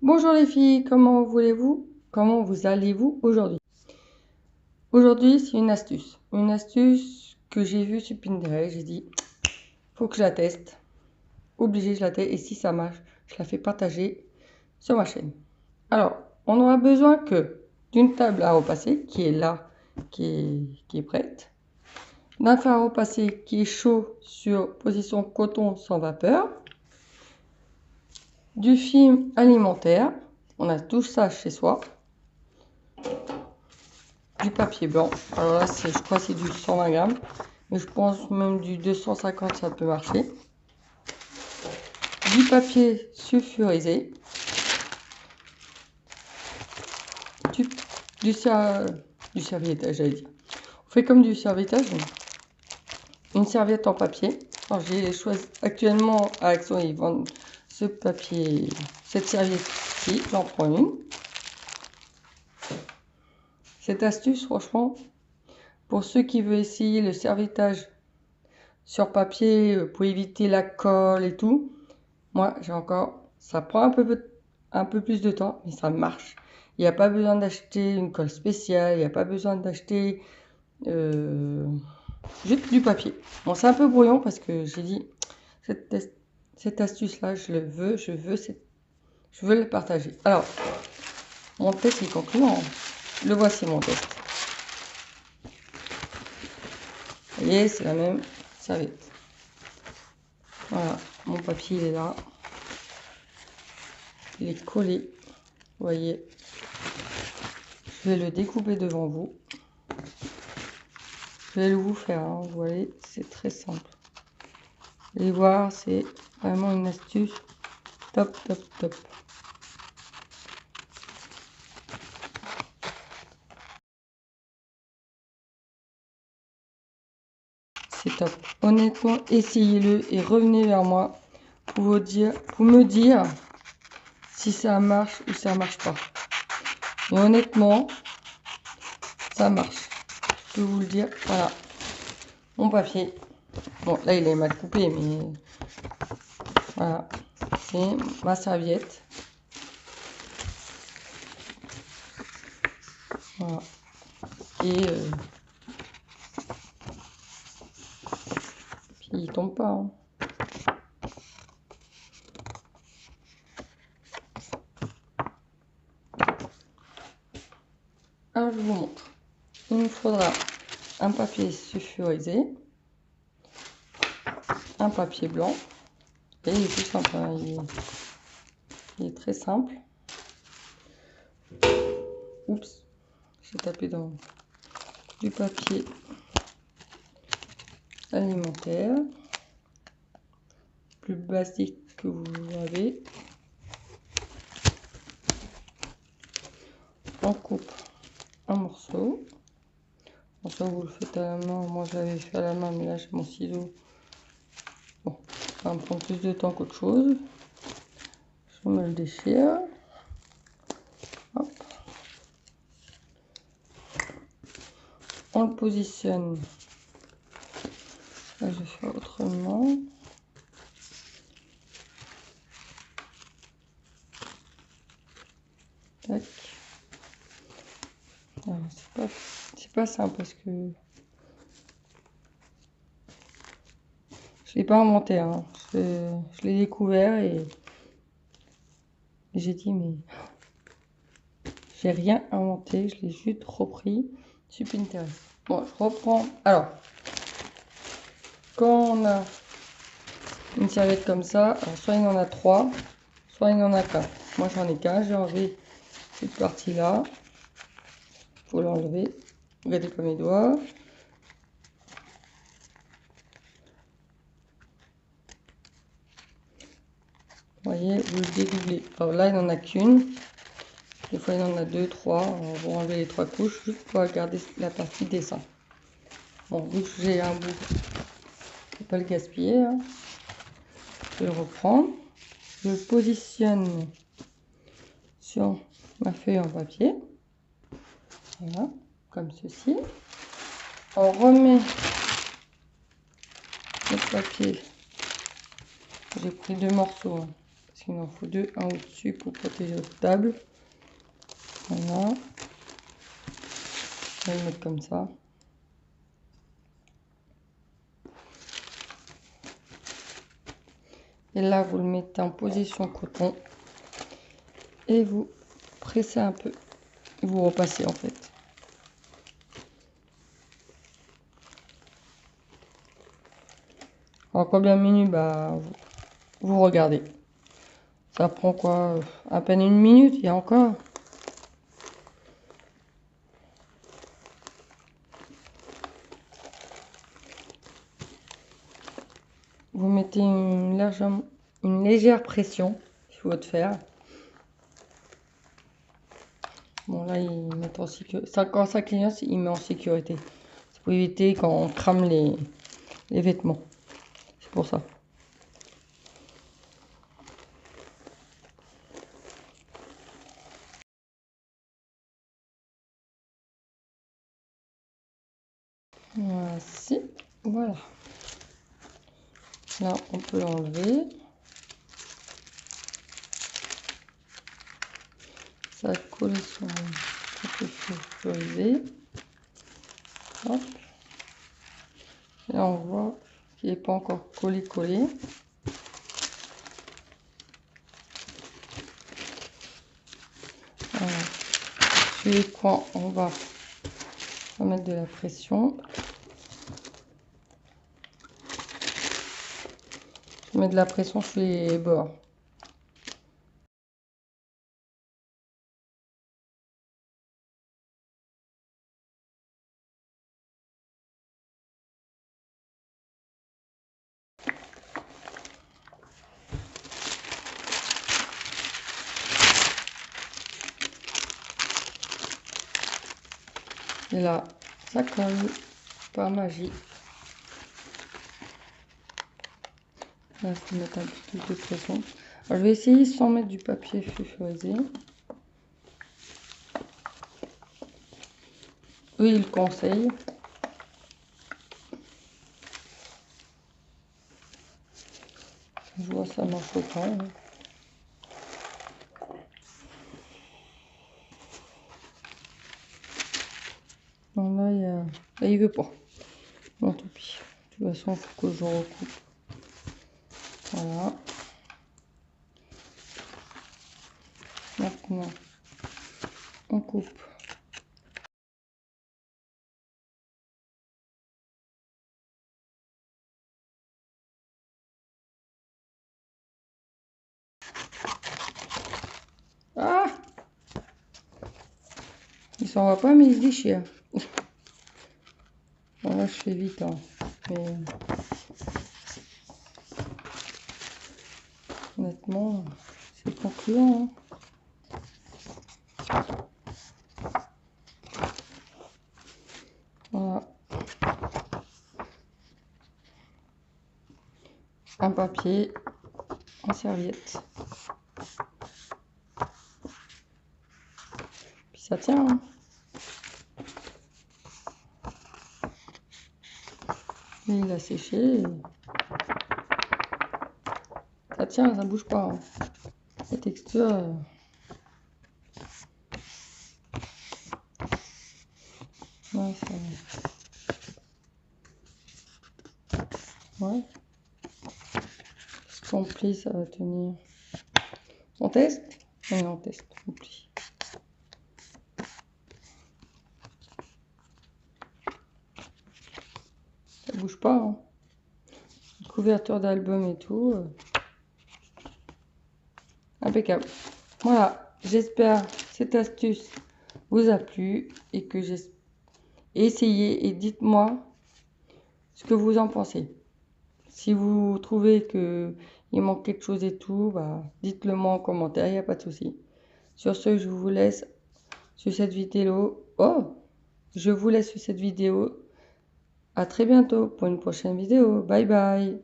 Bonjour les filles, comment vous allez-vous aujourd'hui? Aujourd'hui, c'est une astuce que j'ai vue sur Pinterest. J'ai dit, faut que je la teste. Obligé, je la teste et si ça marche, je la fais partager sur ma chaîne. Alors, on n'aura besoin que d'une table à repasser qui est là, qui est prête, d'un fer à repasser qui est chaud sur position coton sans vapeur, du film alimentaire, on a tout ça chez soi, du papier blanc, alors là je crois que c'est du 120 grammes, mais je pense même du 250 ça peut marcher, du papier sulfurisé, du serviettage, j'allais dire. On fait comme du serviettage, une serviette en papier. Alors j'ai choisi actuellement à Action, ils vendent ce papier, cette serviette-ci, j'en prends une. Cette astuce, franchement, pour ceux qui veulent essayer le serviettage sur papier pour éviter la colle et tout, moi j'ai encore, ça prend un peu plus de temps, mais ça marche. Il n'y a pas besoin d'acheter une colle spéciale, il n'y a pas besoin d'acheter juste du papier. Bon, c'est un peu brouillon parce que j'ai dit cette astuce là, je veux le partager. Alors, mon test est concluant. Le voici mon test. Vous voyez, c'est la même serviette. Voilà, mon papier il est là. Il est collé. Vous voyez. Je vais le découper devant vous. Je vais le vous faire. Hein, vous voyez, c'est très simple. Vous allez voir, c'est vraiment une astuce top, top, top. C'est top. Honnêtement, essayez-le et revenez vers moi pour me dire si ça marche ou ça marche pas. Et honnêtement, ça marche. Je peux vous le dire. Voilà. Mon papier. Bon, là, il est mal coupé, mais voilà. C'est ma serviette. Voilà. Et puis il tombe pas. Hein. Alors, je vous montre. Il nous faudra un papier sulfurisé, un papier blanc. Et il est tout simple. Hein. Il est très simple. Oups, j'ai tapé dans du papier alimentaire, plus basique que vous avez. On coupe un morceau. Bon, ça vous le faites à la main. Moi je l'avais fait à la main, mais là j'ai mon ciseau. Bon, ça va me prendre plus de temps qu'autre chose. Je me le déchire. Hop. On le positionne. Là je vais faire autrement. Tac. C'est pas simple parce que je l'ai pas inventé. Hein. Je l'ai découvert et j'ai dit mais j'ai rien inventé, je l'ai juste repris sur Pinterest. Bon, je reprends. Alors, quand on a une serviette comme ça, alors soit il y en a 3, soit il y en a qu'un. Moi j'en ai qu'un, j'ai enlevé cette partie-là. Il faut l'enlever. Regardez pas mes doigts. Vous voyez, vous le dédoublez. Alors là, il n'en a qu'une. Des fois, il y en a 2, 3. On va enlever les 3 couches juste pour garder la partie dessin. Bon, vu que j'ai un bout, je ne vais pas le gaspiller. Hein. Je vais le reprendre. Je le positionne sur ma feuille en papier. Voilà, comme ceci. On remet le papier. J'ai pris 2 morceaux. Hein, parce qu'il en faut deux, un au-dessus pour protéger votre table. Voilà. Je vais le mettre comme ça. Et là, vous le mettez en position coton et vous pressez un peu. Vous repassez en fait. En combien de minutes? Bah, vous regardez. Ça prend quoi? À peine une minute, il y a encore. Vous mettez une légère pression sur votre fer. Bon là, il met en sécurité. Quand ça clignote, il met en sécurité. C'est pour éviter quand on crame les vêtements. C'est pour ça. Voici. Voilà. Là, on peut l'enlever. Ça a collé sur le papier fluorescé. Hop. Là, on voit qu'il n'est pas encore collé. Voilà. Sur les coins, on va mettre de la pression. Je mets de la pression sur les bords. Et là, ça colle par magie. Là, il faut mettre un petit peu de pression. Alors, je vais essayer sans mettre du papier fluorescé. Eux, ils conseillent. Je vois ça marche pas. Hein. Non, là, il veut pas. Bon, tant pis. De toute façon, il faut que je recoupe. Voilà. Maintenant, on coupe. Ah! Il s'en va pas, mais il se déchire. Bon, là, je fais vite. Hein. Mais... honnêtement, c'est concluant. Hein. Voilà. Un papier en serviette. Puis ça tient. Hein. Et il a séché. Ça tient, ça bouge pas. Hein. La texture. Ouais, ça... ouais. Son pli, ça va tenir. On teste? Oui, on teste. On plie. Ça bouge pas. Hein. Couverture d'album et tout. Impeccable. Voilà. J'espère que cette astuce vous a plu et que j'ai essayé et dites-moi ce que vous en pensez. Si vous trouvez que il manque quelque chose et tout, bah, dites-le moi en commentaire, il n'y a pas de souci. Sur ce, je vous laisse sur cette vidéo. Oh, je vous laisse sur cette vidéo. À très bientôt pour une prochaine vidéo. Bye bye.